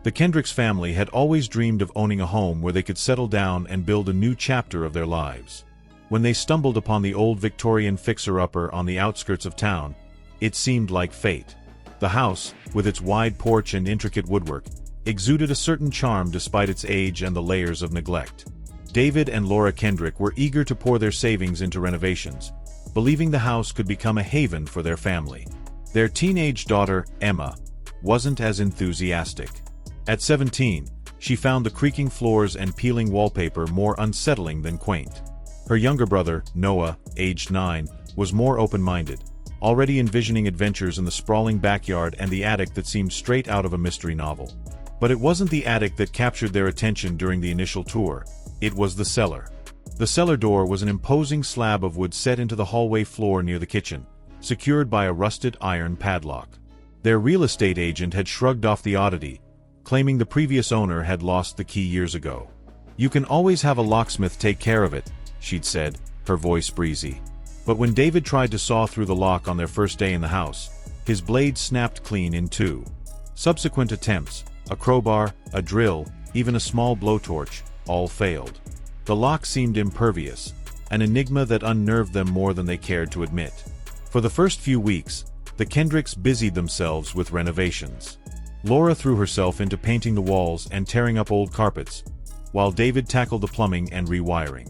The Kendricks family had always dreamed of owning a home where they could settle down and build a new chapter of their lives. When they stumbled upon the old Victorian fixer-upper on the outskirts of town, it seemed like fate. The house, with its wide porch and intricate woodwork, exuded a certain charm despite its age and the layers of neglect. David and Laura Kendrick were eager to pour their savings into renovations, believing the house could become a haven for their family. Their teenage daughter, Emma, wasn't as enthusiastic. At 17, she found the creaking floors and peeling wallpaper more unsettling than quaint. Her younger brother, Noah, aged 9, was more open-minded, already envisioning adventures in the sprawling backyard and the attic that seemed straight out of a mystery novel. But it wasn't the attic that captured their attention during the initial tour, it was the cellar. The cellar door was an imposing slab of wood set into the hallway floor near the kitchen, secured by a rusted iron padlock. Their real estate agent had shrugged off the oddity, claiming the previous owner had lost the key years ago. "You can always have a locksmith take care of it," she'd said, her voice breezy. But when David tried to saw through the lock on their first day in the house, his blade snapped clean in two. Subsequent attempts, a crowbar, a drill, even a small blowtorch, all failed. The lock seemed impervious, an enigma that unnerved them more than they cared to admit. For the first few weeks, the Kendricks busied themselves with renovations. Laura threw herself into painting the walls and tearing up old carpets, while David tackled the plumbing and rewiring.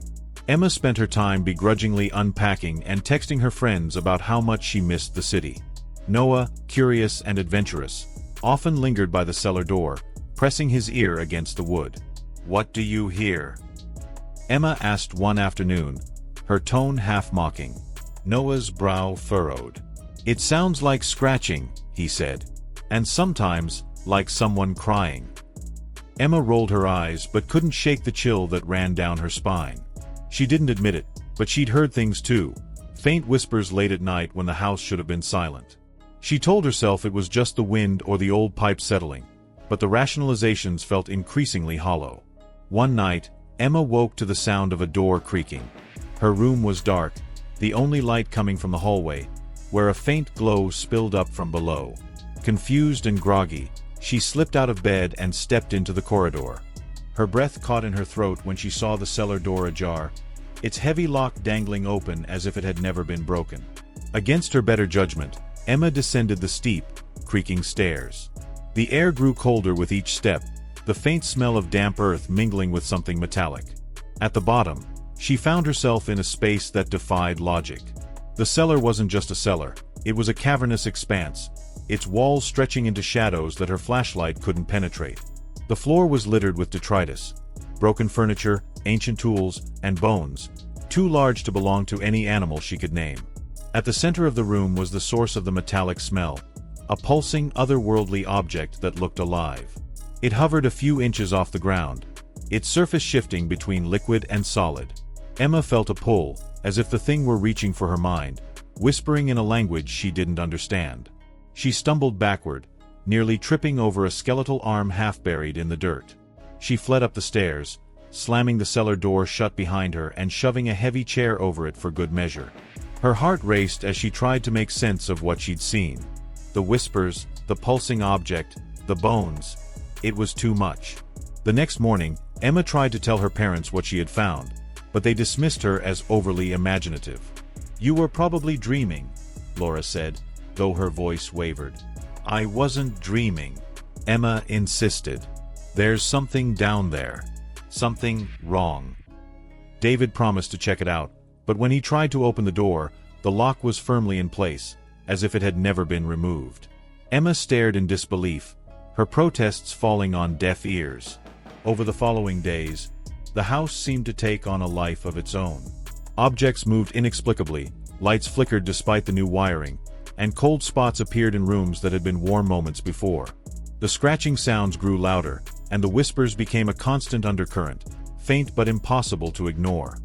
Emma spent her time begrudgingly unpacking and texting her friends about how much she missed the city. Noah, curious and adventurous, often lingered by the cellar door, pressing his ear against the wood. "What do you hear?" Emma asked one afternoon, her tone half-mocking. Noah's brow furrowed. "It sounds like scratching," he said. "And sometimes, like someone crying." Emma rolled her eyes but couldn't shake the chill that ran down her spine. She didn't admit it, but she'd heard things too, faint whispers late at night when the house should have been silent. She told herself it was just the wind or the old pipe settling, but the rationalizations felt increasingly hollow. One night, Emma woke to the sound of a door creaking. Her room was dark, the only light coming from the hallway, where a faint glow spilled up from below. Confused and groggy, she slipped out of bed and stepped into the corridor. Her breath caught in her throat when she saw the cellar door ajar, its heavy lock dangling open as if it had never been broken. Against her better judgment, Emma descended the steep, creaking stairs. The air grew colder with each step, the faint smell of damp earth mingling with something metallic. At the bottom, she found herself in a space that defied logic. The cellar wasn't just a cellar, it was a cavernous expanse, its walls stretching into shadows that her flashlight couldn't penetrate. The floor was littered with detritus, broken furniture, ancient tools, and bones, too large to belong to any animal she could name. At the center of the room was the source of the metallic smell, a pulsing, otherworldly object that looked alive. It hovered a few inches off the ground, its surface shifting between liquid and solid. Emma felt a pull, as if the thing were reaching for her mind, whispering in a language she didn't understand. She stumbled backward, nearly tripping over a skeletal arm half buried in the dirt. She fled up the stairs, slamming the cellar door shut behind her and shoving a heavy chair over it for good measure. Her heart raced as she tried to make sense of what she'd seen. The whispers, the pulsing object, the bones. It was too much. The next morning, Emma tried to tell her parents what she had found, but they dismissed her as overly imaginative. "You were probably dreaming," Laura said, though her voice wavered. "I wasn't dreaming," Emma insisted. "There's something down there. Something wrong." David promised to check it out, but when he tried to open the door, the lock was firmly in place, as if it had never been removed. Emma stared in disbelief, her protests falling on deaf ears. Over the following days, the house seemed to take on a life of its own. Objects moved inexplicably, lights flickered despite the new wiring, and cold spots appeared in rooms that had been warm moments before. The scratching sounds grew louder, and the whispers became a constant undercurrent, faint but impossible to ignore.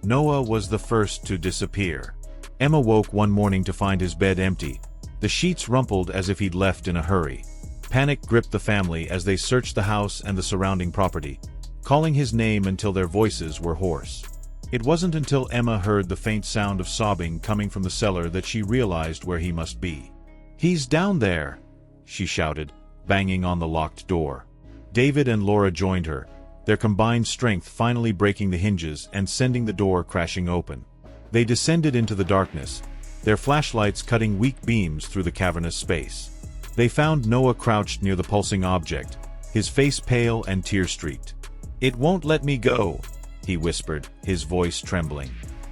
Noah was the first to disappear. Emma woke one morning to find his bed empty, the sheets rumpled as if he'd left in a hurry. Panic gripped the family as they searched the house and the surrounding property, calling his name until their voices were hoarse. It wasn't until Emma heard the faint sound of sobbing coming from the cellar that she realized where he must be. "He's down there!" she shouted, banging on the locked door. David and Laura joined her, their combined strength finally breaking the hinges and sending the door crashing open. They descended into the darkness, their flashlights cutting weak beams through the cavernous space. They found Noah crouched near the pulsing object, his face pale and tear-streaked. "It won't let me go," he whispered, his voice trembling.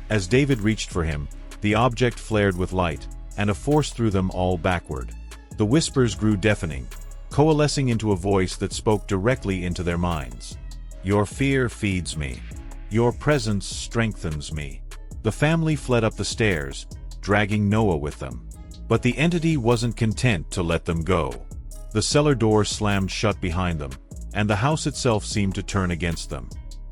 As David reached for him, the object flared with light, and a force threw them all backward. The whispers grew deafening, coalescing into a voice that spoke directly into their minds. "Your fear feeds me. Your presence strengthens me." The family fled up the stairs, dragging Noah with them. But the entity wasn't content to let them go. The cellar door slammed shut behind them, and the house itself seemed to turn against them.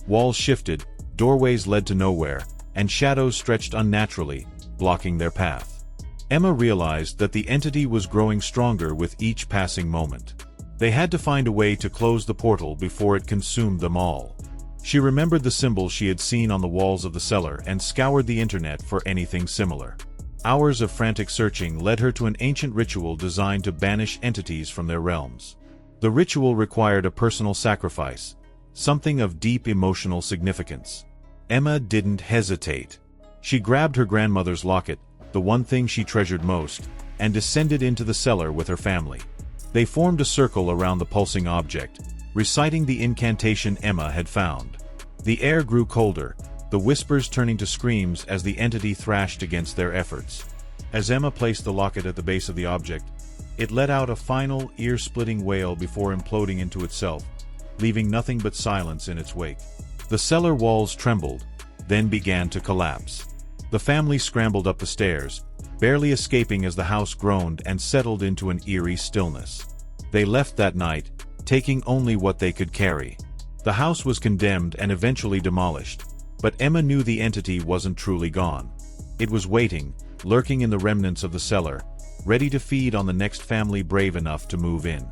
Walls shifted, doorways led to nowhere, and shadows stretched unnaturally, blocking their path. Emma realized that the entity was growing stronger with each passing moment. They had to find a way to close the portal before it consumed them all. She remembered the symbol she had seen on the walls of the cellar and scoured the internet for anything similar. Hours of frantic searching led her to an ancient ritual designed to banish entities from their realms. The ritual required a personal sacrifice, something of deep emotional significance. Emma didn't hesitate. She grabbed her grandmother's locket, the one thing she treasured most, and descended into the cellar with her family. They formed a circle around the pulsing object, reciting the incantation Emma had found. The air grew colder, the whispers turning to screams as the entity thrashed against their efforts. As Emma placed the locket at the base of the object, it let out a final, ear-splitting wail before imploding into itself, leaving nothing but silence in its wake. The cellar walls trembled, then began to collapse. The family scrambled up the stairs, barely escaping as the house groaned and settled into an eerie stillness. They left that night, taking only what they could carry. The house was condemned and eventually demolished, but Emma knew the entity wasn't truly gone. It was waiting, lurking in the remnants of the cellar, ready to feed on the next family brave enough to move in.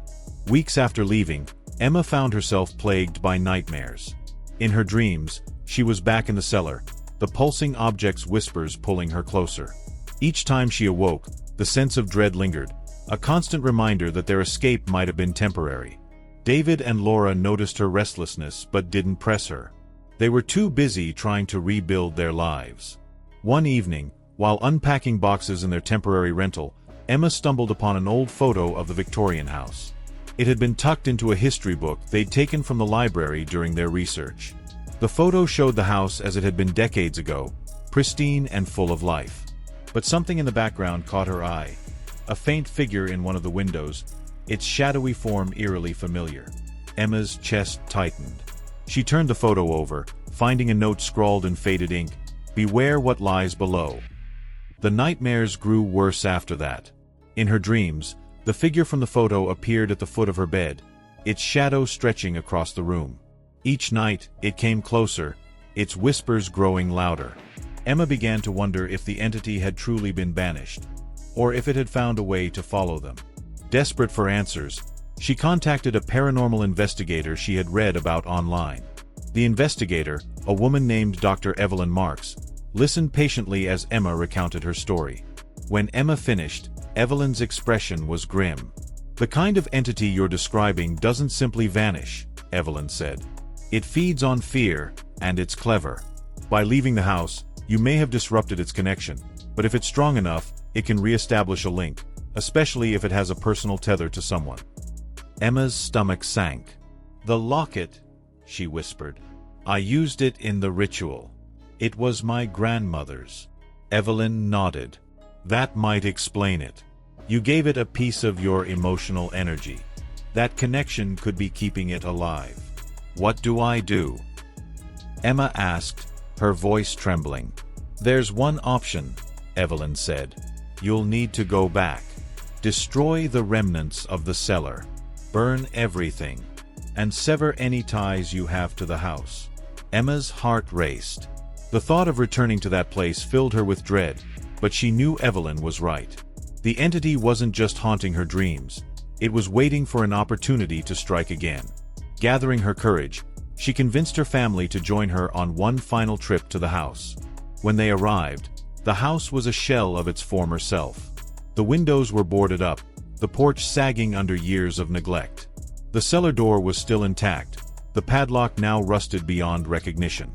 Weeks after leaving, Emma found herself plagued by nightmares. In her dreams, she was back in the cellar, the pulsing object's whispers pulling her closer. Each time she awoke, the sense of dread lingered, a constant reminder that their escape might have been temporary. David and Laura noticed her restlessness but didn't press her. They were too busy trying to rebuild their lives. One evening, while unpacking boxes in their temporary rental, Emma stumbled upon an old photo of the Victorian house. It had been tucked into a history book they'd taken from the library during their research. The photo showed the house as it had been decades ago, pristine and full of life. But something in the background caught her eye. A faint figure in one of the windows, its shadowy form eerily familiar. Emma's chest tightened. She turned the photo over, finding a note scrawled in faded ink, "Beware what lies below." The nightmares grew worse after that. In her dreams, the figure from the photo appeared at the foot of her bed, its shadow stretching across the room. Each night, it came closer, its whispers growing louder. Emma began to wonder if the entity had truly been banished, or if it had found a way to follow them. Desperate for answers, she contacted a paranormal investigator she had read about online. The investigator, a woman named Dr. Evelyn Marks, listened patiently as Emma recounted her story. When Emma finished, Evelyn's expression was grim. "The kind of entity you're describing doesn't simply vanish," Evelyn said. "It feeds on fear, and it's clever. By leaving the house, you may have disrupted its connection, but if it's strong enough, it can re-establish a link, especially if it has a personal tether to someone." Emma's stomach sank. "The locket," she whispered. "I used it in the ritual. It was my grandmother's." Evelyn nodded. "That might explain it. You gave it a piece of your emotional energy. That connection could be keeping it alive. What do I do?" Emma asked, her voice trembling. "There's one option," Evelyn said. "You'll need to go back. Destroy the remnants of the cellar. Burn everything. And sever any ties you have to the house." Emma's heart raced. The thought of returning to that place filled her with dread, but she knew Evelyn was right. The entity wasn't just haunting her dreams. It was waiting for an opportunity to strike again. Gathering her courage, she convinced her family to join her on one final trip to the house. When they arrived, the house was a shell of its former self. The windows were boarded up, the porch sagging under years of neglect. The cellar door was still intact, the padlock now rusted beyond recognition.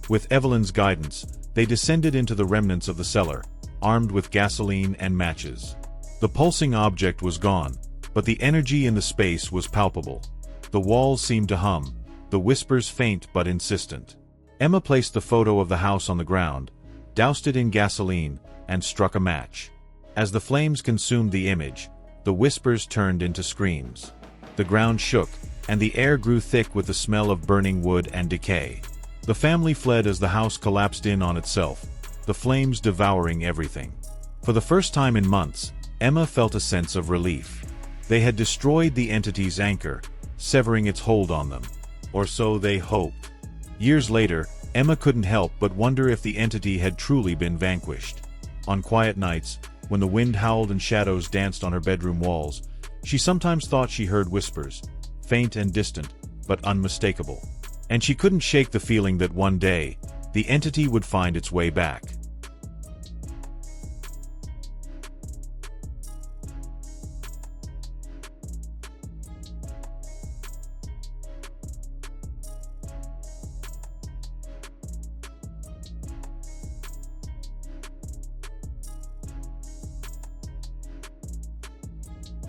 With Evelyn's guidance, they descended into the remnants of the cellar, armed with gasoline and matches. The pulsing object was gone, but the energy in the space was palpable. The walls seemed to hum, the whispers faint but insistent. Emma placed the photo of the house on the ground, doused it in gasoline, and struck a match. As the flames consumed the image, the whispers turned into screams. The ground shook, and the air grew thick with the smell of burning wood and decay. The family fled as the house collapsed in on itself, the flames devouring everything. For the first time in months, Emma felt a sense of relief. They had destroyed the entity's anchor, severing its hold on them. Or so they hoped. Years later, Emma couldn't help but wonder if the entity had truly been vanquished. On quiet nights, when the wind howled and shadows danced on her bedroom walls, she sometimes thought she heard whispers, faint and distant, but unmistakable. And she couldn't shake the feeling that one day, the entity would find its way back.